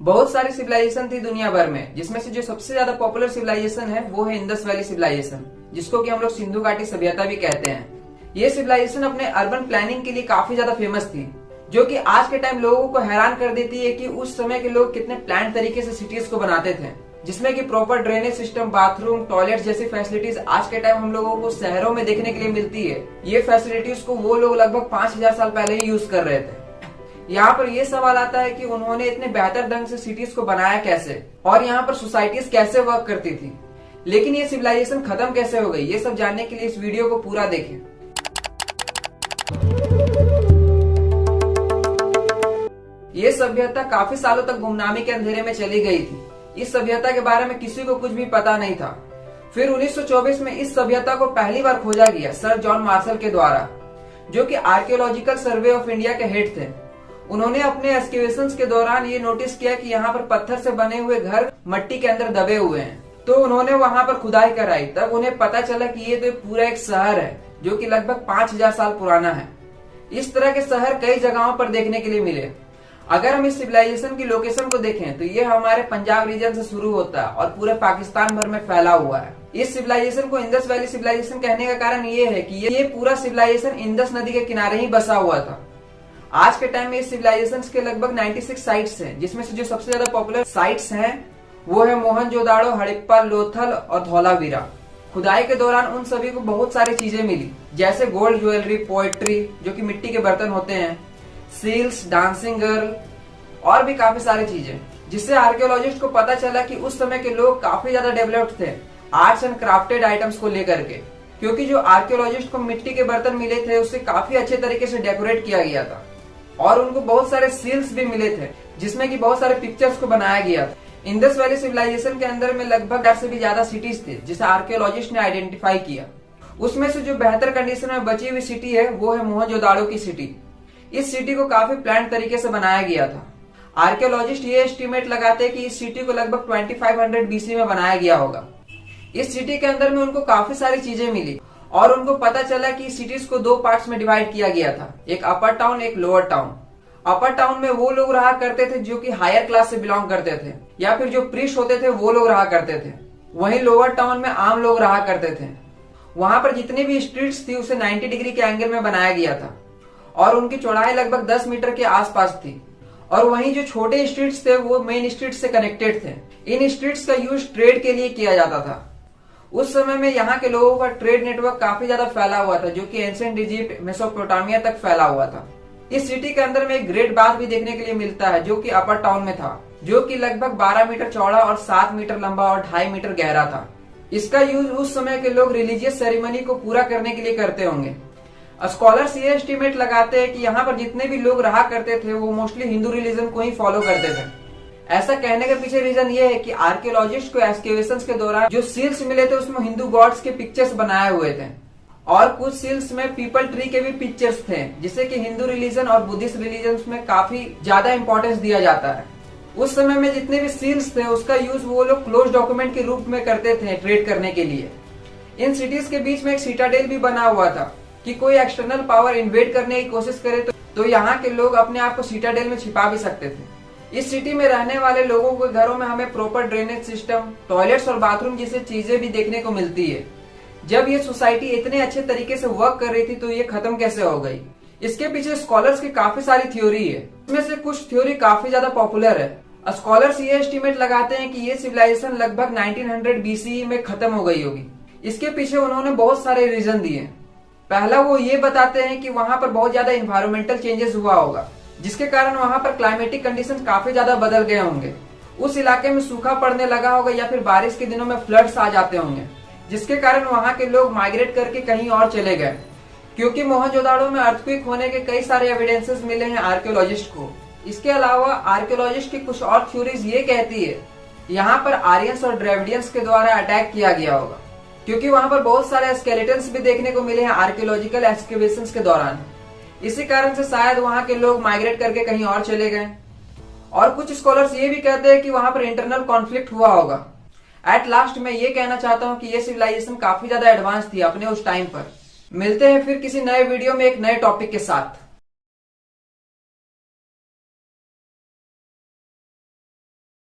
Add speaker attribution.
Speaker 1: बहुत सारी सिविलाइजेशन थी दुनिया भर में, जिसमें से जो सबसे ज्यादा पॉपुलर सिविलाइजेशन है वो है इंडस वैली सिविलाइजेशन, जिसको कि हम लोग सिंधु घाटी सभ्यता भी कहते हैं। ये सिविलाइजेशन अपने अर्बन प्लानिंग के लिए काफी ज्यादा फेमस थी, जो कि आज के टाइम लोगों को हैरान कर देती है कि उस समय के लोग कितने प्लान तरीके से सिटीज को बनाते थे, जिसमें कि proper drainage system, bathroom, toilet जैसी फैसिलिटीज आज के टाइम हम लोगों को शहरों में देखने के लिए मिलती है। ये फैसिलिटीज को वो लोग लगभग 5000 साल पहले ही यूज कर रहे थे। यहाँ पर ये सवाल आता है कि उन्होंने इतने बेहतर ढंग से सिटीज को बनाया कैसे, और यहाँ पर सोसाइटीज कैसे वर्क करती थी, लेकिन ये सिविलाइजेशन खत्म कैसे हो गई, ये सब जानने के लिए इस वीडियो को पूरा देखें। ये सभ्यता काफी सालों तक गुमनामी के अंधेरे में चली गई थी। इस सभ्यता के बारे में किसी को कुछ भी पता नहीं था। फिर 1924 में इस सभ्यता को पहली बार खोजा गया सर जॉन मार्शल के द्वारा, जो कि आर्कियोलॉजिकल सर्वे ऑफ इंडिया के हेड थे। उन्होंने अपने एक्सकेवेशंस के दौरान ये नोटिस किया कि यहाँ पर पत्थर से बने हुए घर मट्टी के अंदर दबे हुए हैं, तो उन्होंने वहां पर खुदाई कराई। तब उन्हें पता चला कि ये तो पूरा एक शहर है, जो कि लगभग 5000 साल पुराना है। इस तरह के शहर कई जगहों पर देखने के लिए मिले। अगर हम इस सिविलाइजेशन की लोकेशन को देखें तो ये हमारे पंजाब रीजन से शुरू होता है और पूरे पाकिस्तान भर में फैला हुआ है। इस सिविलाइजेशन को इंडस वैली सिविलाइजेशन कहने का कारण ये है कि ये पूरा सिविलाइजेशन इंडस नदी के किनारे ही बसा हुआ था। आज के टाइम में इस सिविलाइजेशन के लगभग 96 साइट्स हैं, जिसमें से जो सबसे ज्यादा पॉपुलर साइट्स हैं वो है मोहनजोदाड़ो, हड़प्पा, लोथल और धौलावीरा। खुदाई के दौरान उन सभी को बहुत सारी चीजें मिली, जैसे गोल्ड ज्वेलरी, पोएट्री जो कि मिट्टी के बर्तन होते हैं, सील्स, डांसिंग गर्ल और भी काफी सारी चीजें, जिससे आर्कियोलॉजिस्ट को पता चला कि उस समय के लोग काफी ज्यादा डेवलप्ड थे आर्ट्स एंड क्राफ्टेड आइटम्स को लेकर के, क्योंकि जो आर्कियोलॉजिस्ट को मिट्टी के बर्तन मिले थे उससे काफी अच्छे तरीके से डेकोरेट किया गया था, और उनको बहुत सारे सील्स भी मिले थे जिसमें कि बहुत सारे पिक्चर्स को बनाया गया था। इंडस वैली सिविलाइजेशन के अंदर में लगभग 10 से भी ज्यादा सिटीज थे जिसे आर्कियोलॉजिस्ट ने आइडेंटिफाई किया। उसमें से जो बेहतर कंडीशन में बची हुई सिटी है वो है मोहनजोदाड़ो की सिटी। इस सिटी को काफी प्लान तरीके से बनाया गया था। आर्कियोलॉजिस्ट ये एस्टीमेट लगाते हैं कि इस सिटी को लगभग 2500 BC में बनाया गया होगा। इस सिटी के अंदर में उनको काफी सारी चीजें मिली और उनको पता चला कि सिटीज को 2 पार्ट्स में डिवाइड किया गया था, एक अपर टाउन, एक लोअर टाउन। अपर टाउन में वो लोग रहा करते थे जो कि हायर क्लास से बिलोंग करते थे, या फिर जो प्रीस्ट होते थे वो लोग रहा करते थे। वहीं लोअर टाउन में आम लोग रहा करते थे। वहां पर जितनी भी स्ट्रीट्स थी उसे 90 डिग्री के एंगल में बनाया गया था और उनकी चौड़ाई लगभग 10 मीटर के आसपास थी। और वहीं जो छोटे स्ट्रीट्स थे वो मेन स्ट्रीट से कनेक्टेड थे। इन स्ट्रीट्स का यूज ट्रेड के लिए किया जाता था। उस समय में यहाँ के लोगों का ट्रेड नेटवर्क काफी ज्यादा फैला हुआ था, जो कि एंशिएंट इजिप्ट, मेसोपोटामिया तक फैला हुआ था। इस सिटी के अंदर में एक ग्रेट बाथ भी देखने के लिए मिलता है, जो कि अपर टाउन में था, जो कि लगभग 12 मीटर चौड़ा और 7 मीटर लंबा और 2.5 मीटर गहरा था। इसका यूज उस समय के लोग रिलीजियस सेरेमनी को पूरा करने के लिए करते होंगे। स्कॉलर्स ये एस्टीमेट लगाते हैं कि यहाँ पर जितने भी लोग रहा करते थे वो मोस्टली हिंदू रिलीजन को ही फॉलो करते थे। ऐसा कहने के पीछे रीजन ये है कि आर्कियोलॉजिस्ट को एक्सकेवेशंस के दौरान जो सील्स मिले थे उसमें हिंदू गॉड्स के पिक्चर्स बनाए हुए थे, और कुछ सील्स में पीपल ट्री के भी पिक्चर्स थे, जिसे कि हिंदू रिलीजन और बुद्धिस्ट रिलीजन में काफी ज्यादा इंपॉर्टेंस दिया जाता है। उस समय में जितने भी सील्स थे उसका यूज वो लोग क्लोज डॉक्यूमेंट के रूप में करते थे ट्रेड करने के लिए। इन सिटीज के बीच में एक सिटाडेल भी बना हुआ था कि कोई एक्सटर्नल पावर इन्वेड करने की कोशिश करे तो यहाँ के लोग अपने आप को सिटाडेल में छिपा भी सकते थे। इस सिटी में रहने वाले लोगों के घरों में हमें प्रॉपर ड्रेनेज सिस्टम, टॉयलेट्स और बाथरूम जैसी चीजें भी देखने को मिलती है। जब ये सोसाइटी इतने अच्छे तरीके से वर्क कर रही थी तो ये खत्म कैसे हो गई? इसके पीछे स्कॉलर्स की काफी सारी थ्योरी है। इसमें से कुछ थ्योरी काफी ज्यादा पॉपुलर है। स्कॉलर्स ये एस्टीमेट लगाते हैं कि ये सिविलाइजेशन लगभग 1900 BCE में खत्म हो गई होगी। इसके पीछे उन्होंने बहुत सारे रीजन दिए। पहला वो ये बताते हैं कि वहां पर बहुत ज्यादा इन्वायरमेंटल चेंजेस हुआ होगा, जिसके कारण वहां पर क्लाइमेटिक कंडीशन काफी ज्यादा बदल गए होंगे। उस इलाके में सूखा पड़ने लगा होगा या फिर बारिश के दिनों में फ्लड्स आ जाते होंगे, जिसके कारण वहां के लोग माइग्रेट करके कहीं और चले गए। क्योंकि मोहनजोदाड़ो में अर्थक्वेक होने के कई सारे एविडेंसेस मिले हैं आर्कियोलॉजिस्ट को। इसके अलावा आर्कियोलॉजिस्ट की कुछ और थ्योरीज ये कहती है यहाँ पर आर्यंस और द्रविडियंस के द्वारा अटैक किया गया होगा, क्योंकि वहां पर बहुत सारे स्केलेटन्स भी देखने को मिले हैं आर्कियोलॉजिकल एक्सकेवेशंस के दौरान। इसी कारण से शायद वहां के लोग माइग्रेट करके कहीं और चले गए। और कुछ स्कॉलर्स ये भी कहते हैं कि वहां पर इंटरनल कॉन्फ्लिक्ट हुआ होगा। एट लास्ट मैं ये कहना चाहता हूँ कि ये सिविलाइजेशन काफी ज्यादा एडवांस थी अपने उस टाइम पर। मिलते हैं फिर किसी नए वीडियो में एक नए टॉपिक के साथ।